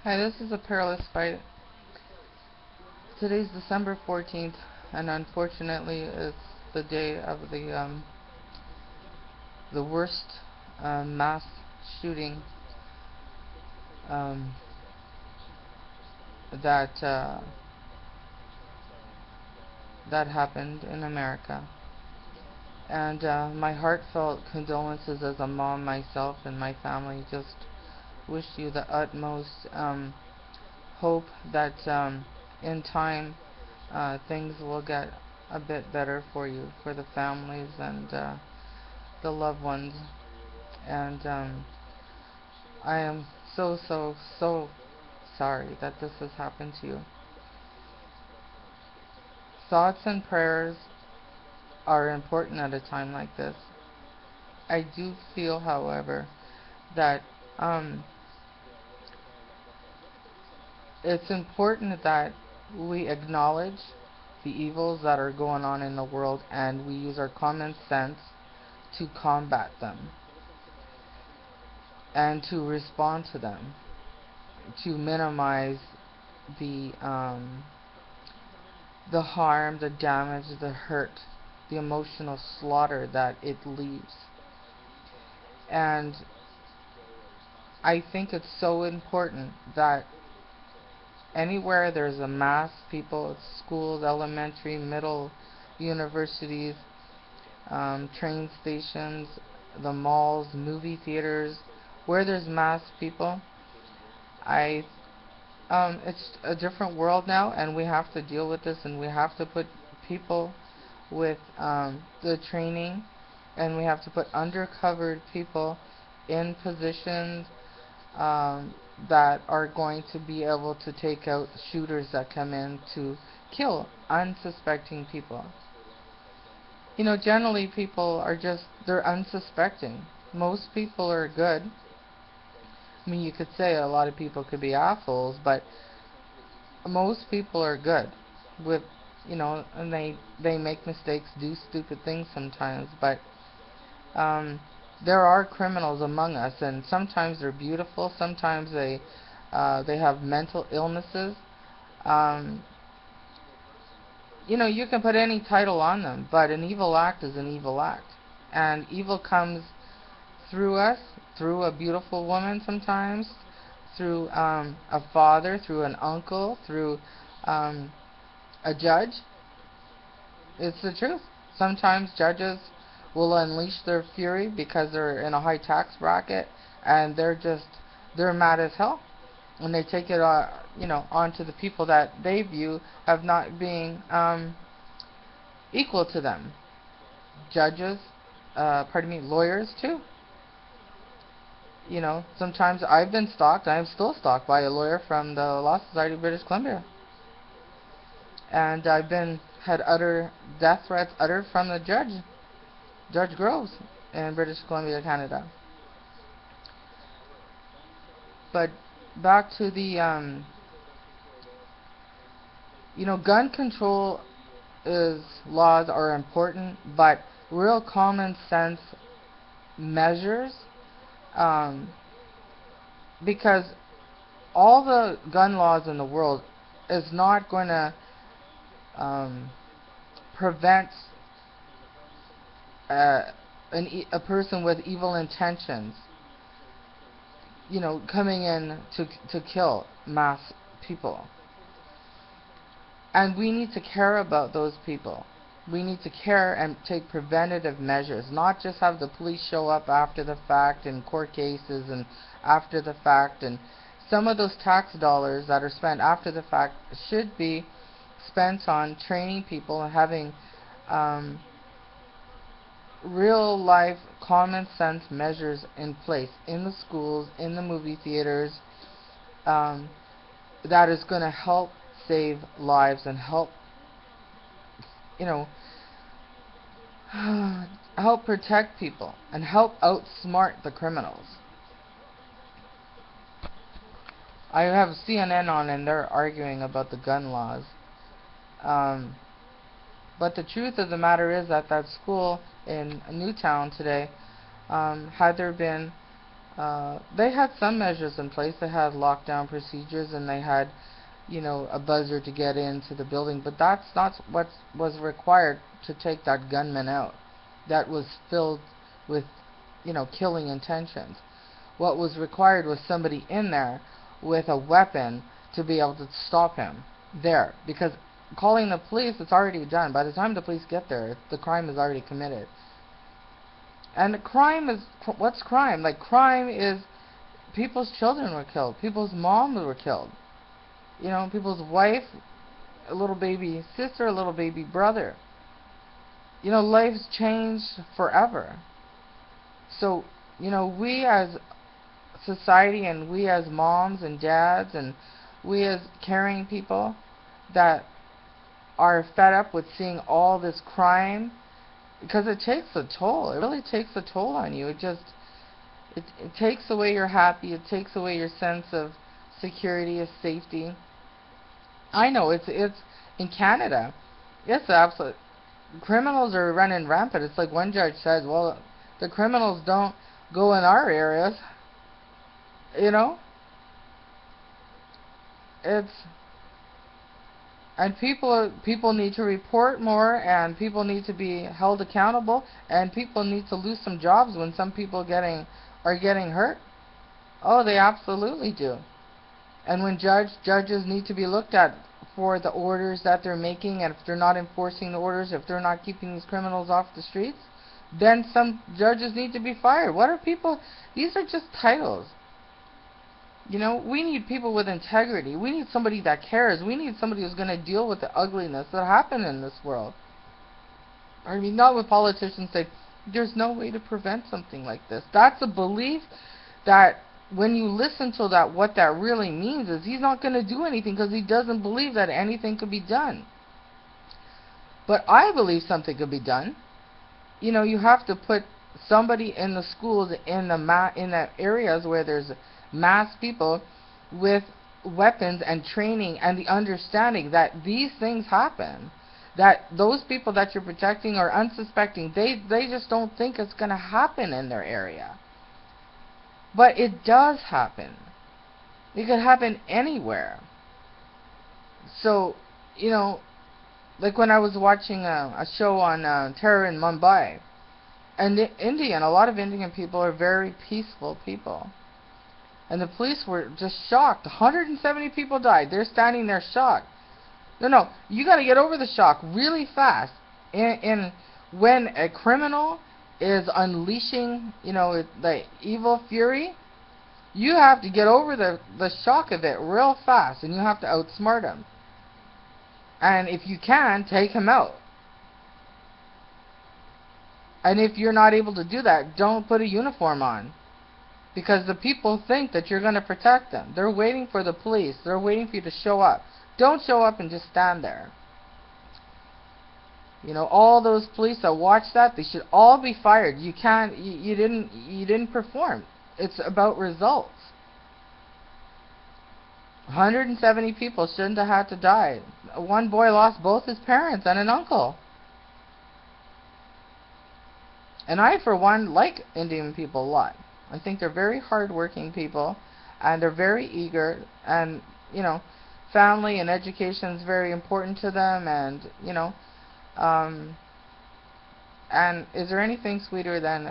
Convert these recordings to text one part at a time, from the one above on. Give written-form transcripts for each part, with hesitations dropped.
Hi, this is a perilous fight. Today's December 14th, and unfortunately, it's the day of the worst mass shooting um, that that happened in America. And my heartfelt condolences as a mom myself and my family. Just wish you the utmost hope that in time things will get a bit better for you, for the families and the loved ones. And I am so sorry that this has happened to you. Thoughts and prayers are important at a time like this. I do feel, however, that um, it's important that we acknowledge the evils that are going on in the world and we use our common sense to combat them and to respond to them, to minimize the um, the harm, the damage, the hurt, the emotional slaughter that it leaves. And I think it's so important that anywhere there's a mass, people, schools, elementary, middle, universities, train stations, the malls, movie theaters, where there's mass people, I it's a different world now, and we have to deal with this, and we have to put people with the training, and we have to put undercover people in positions that are going to be able to take out shooters that come in to kill unsuspecting people. Generally people are just, they're unsuspecting. Most people are good. I mean, you could say a lot of people could be assholes, but most people are good with, and they make mistakes, do stupid things sometimes, but um, there are criminals among us, and sometimes they're beautiful, sometimes they have mental illnesses. Um, you can put any title on them, but an evil act is an evil act, and evil comes through us, through a beautiful woman sometimes, through a father, through an uncle, through um, a judge. It's the truth. Sometimes judges will unleash their fury because they're in a high tax bracket and they're mad as hell, and they take it onto the people that they view of not being equal to them. Judges, pardon me, lawyers too. Sometimes I've been stalked. I'm still stalked by a lawyer from the Law Society of British Columbia, and I've been had utter death threats uttered from the judge, Judge Groves, in British Columbia, Canada. But back to the gun control is laws are important, but real common sense measures, um, because all the gun laws in the world is not going to um, prevent uh, a person with evil intentions, coming in to kill mass people. And we need to care about those people. We need to care and take preventative measures, not just have the police show up after the fact in court cases and after the fact. And some of those tax dollars that are spent after the fact should be spent on training people and having um, real life common sense measures in place in the schools, in the movie theaters, um, that is going to help save lives and help, you know, help protect people and help outsmart the criminals. I have CNN on and they're arguing about the gun laws. Um, but the truth of the matter is that that school in Newtown today, had there been They had some measures in place. They had lockdown procedures, and they had, a buzzer to get into the building. But that's not what was required to take that gunman out. That was filled with, killing intentions. What was required was somebody in there with a weapon to be able to stop him there. Because calling the police, it's already done. By the time the police get there, the crime is already committed. And crime is, what's crime? Like, crime is people's children were killed. People's moms were killed. People's wife, a little baby sister, a little baby brother. Life's changed forever. So, we as society, and we as moms and dads, and we as caring people that are fed up with seeing all this crime, because it takes a toll. It really takes a toll on you. It takes away your happy. It takes away your sense of security, of safety. I know it's in Canada. It's absolute. Criminals are running rampant. It's like one judge says, well, the criminals don't go in our areas. It's, and people need to report more, and people need to be held accountable, and people need to lose some jobs when some people are getting hurt. Oh, they absolutely do. And when judges need to be looked at for the orders that they're making, and if they're not enforcing the orders, if they're not keeping these criminals off the streets, then some judges need to be fired. What are people? These are just titles. We need people with integrity. We need somebody that cares. We need somebody who's going to deal with the ugliness that happen in this world. I mean, not with politicians say, there's no way to prevent something like this. That's a belief that when you listen to that, what that really means is he's not going to do anything because he doesn't believe that anything could be done. But I believe something could be done. You have to put somebody in the schools, in the areas where there's mass people, with weapons and training and the understanding that these things happen, that those people that you're protecting are unsuspecting. They just don't think it's going to happen in their area. But it does happen. It could happen anywhere. So, like when I was watching a show on terror in Mumbai, and a lot of Indian people are very peaceful people. And the police were just shocked. 170 people died. They're standing there shocked. No, you got to get over the shock really fast. And when a criminal is unleashing, the evil fury, you have to get over the shock of it real fast, and you have to outsmart him. And if you can, take him out. And if you're not able to do that, don't put a uniform on. Because the people think that you're going to protect them. They're waiting for the police. They're waiting for you to show up. Don't show up and just stand there. All those police that watch that, they should all be fired. You didn't perform. It's about results. 170 people shouldn't have had to die. One boy lost both his parents and an uncle. And I, for one, like Indian people a lot. I think they're very hard-working people, and they're very eager, and, family and education is very important to them, and, and is there anything sweeter than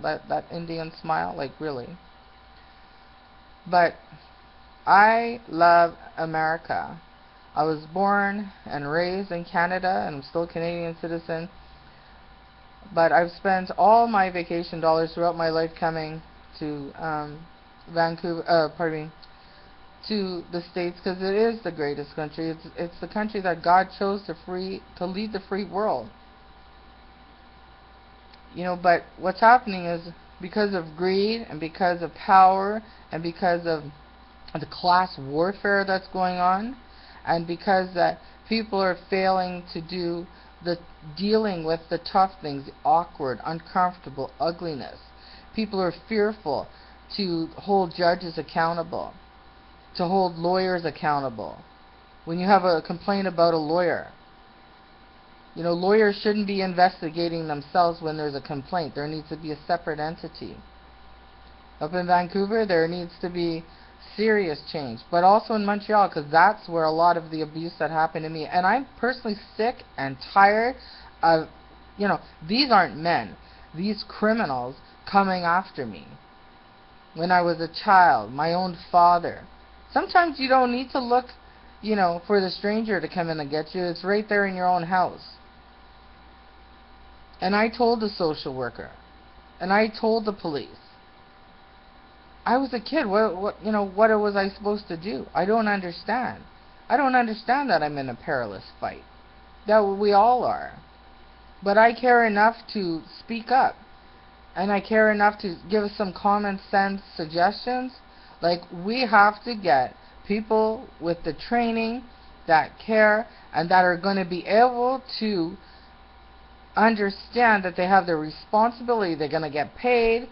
that Indian smile? Like, really. But I love America. I was born and raised in Canada, and I'm still a Canadian citizen, but I've spent all my vacation dollars throughout my life coming to to the States, because it is the greatest country. It's the country that God chose to lead the free world. But what's happening is, because of greed and because of power and because of the class warfare that's going on, and because that people are failing to do the dealing with the tough things, the awkward, uncomfortable, ugliness. People are fearful to hold judges accountable, to hold lawyers accountable. When you have a complaint about a lawyer, lawyers shouldn't be investigating themselves when there's a complaint. There needs to be a separate entity. Up in Vancouver, there needs to be serious change, but also in Montreal, because that's where a lot of the abuse that happened to me. And I'm personally sick and tired of, these aren't men, these criminals coming after me. When I was a child, my own father. Sometimes you don't need to look, for the stranger to come in and get you. It's right there in your own house. And I told the social worker, and I told the police. I was a kid. What was I supposed to do? I don't understand. I don't understand that I'm in a perilous fight. That we all are. But I care enough to speak up. And I care enough to give some common sense suggestions. Like, we have to get people with the training that care and that are going to be able to understand that they have the responsibility. They're going to get paid.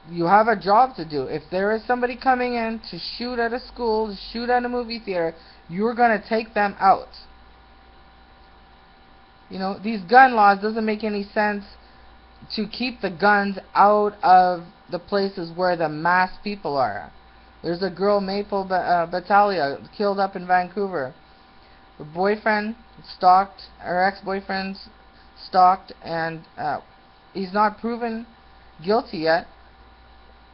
You have a job to do. If there is somebody coming in to shoot at a school, to shoot at a movie theater, you're going to take them out. These gun laws doesn't make any sense to keep the guns out of the places where the mass people are. There's a girl, Maple Battaglia, killed up in Vancouver. Her boyfriend stalked, her ex-boyfriend stalked, and he's not proven guilty yet.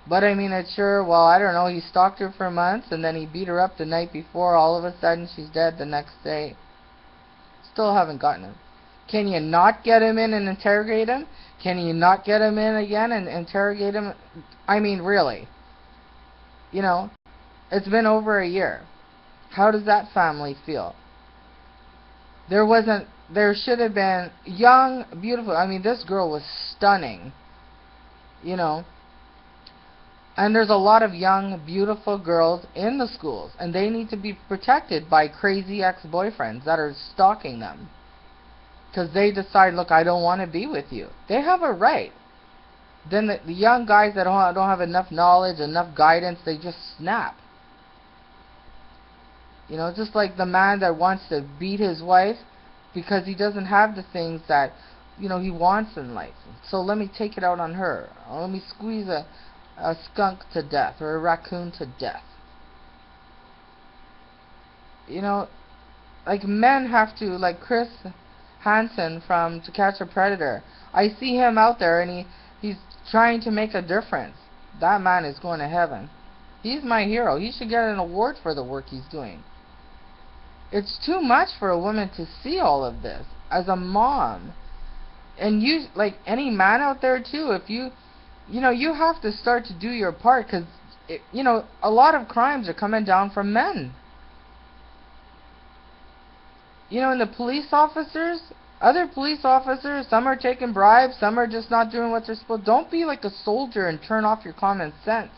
But I mean, it's sure, I don't know, he stalked her for months, and then he beat her up the night before. All of a sudden, she's dead the next day. Still haven't gotten him. Can you not get him in and interrogate him? Can you not get him in again and interrogate him? I mean, really. It's been over a year. How does that family feel? There should have been young, beautiful, I mean, this girl was stunning. And there's a lot of young, beautiful girls in the schools, and they need to be protected by crazy ex-boyfriends that are stalking them. Because they decide, look, I don't want to be with you. They have a right. Then the young guys that don't have enough knowledge, enough guidance, they just snap. Just like the man that wants to beat his wife because he doesn't have the things that, he wants in life. So let me take it out on her. Or let me squeeze a skunk to death or a raccoon to death. Like, men have to, like Chris Hansen from To Catch a Predator. I see him out there and he's trying to make a difference. That man is going to heaven. He's my hero. He should get an award for the work he's doing. It's too much for a woman to see all of this as a mom. And you, like any man out there too, if you have to start to do your part, because a lot of crimes are coming down from men. And the police officers, other police officers, some are taking bribes, some are just not doing what they're supposed to. Don't be like a soldier and turn off your common sense.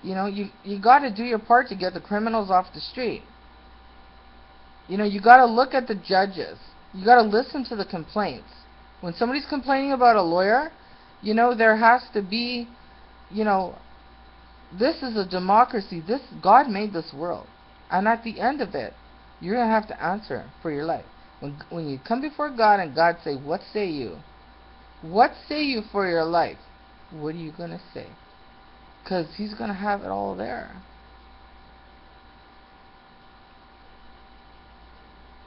You got to do your part to get the criminals off the street. You got to look at the judges. You got to listen to the complaints. When somebody's complaining about a lawyer, there has to be, this is a democracy. God made this world. And at the end of it, you're going to have to answer for your life. When you come before God and God say, what say you? What say you for your life? What are you going to say? Because He's going to have it all there.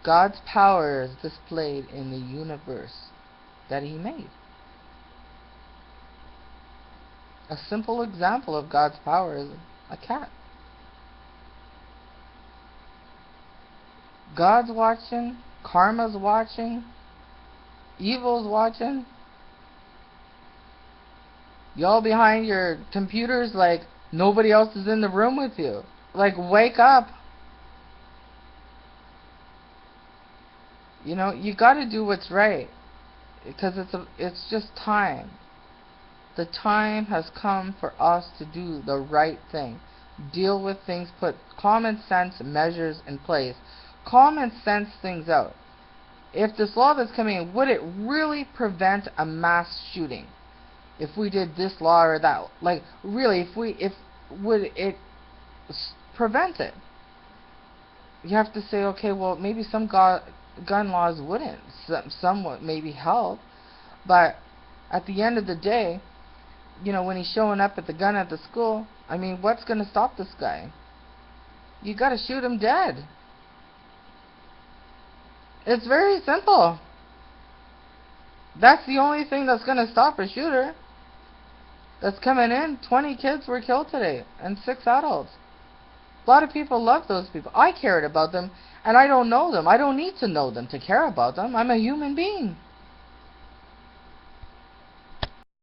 God's power is displayed in the universe that He made. A simple example of God's power is a cat. God's watching, karma's watching, evil's watching. Y'all behind your computers like nobody else is in the room with you. Like, wake up. You got to do what's right, because it's just time. The time has come for us to do the right thing. Deal with things, put common sense measures in place. Common sense things out. If this law that's coming in, would it really prevent a mass shooting? If we did this law or that, like, really, would it prevent it? You have to say, okay, well, maybe some gun laws wouldn't. Some would maybe help. But at the end of the day, you know, when he's showing up at the gun at the school, I mean, what's going to stop this guy? You got to shoot him dead. It's very simple. That's the only thing that's going to stop a shooter that's coming in. 20 kids were killed today, and 6 adults. A lot of people love those people. I cared about them, and I don't know them. I don't need to know them to care about them. I'm a human being.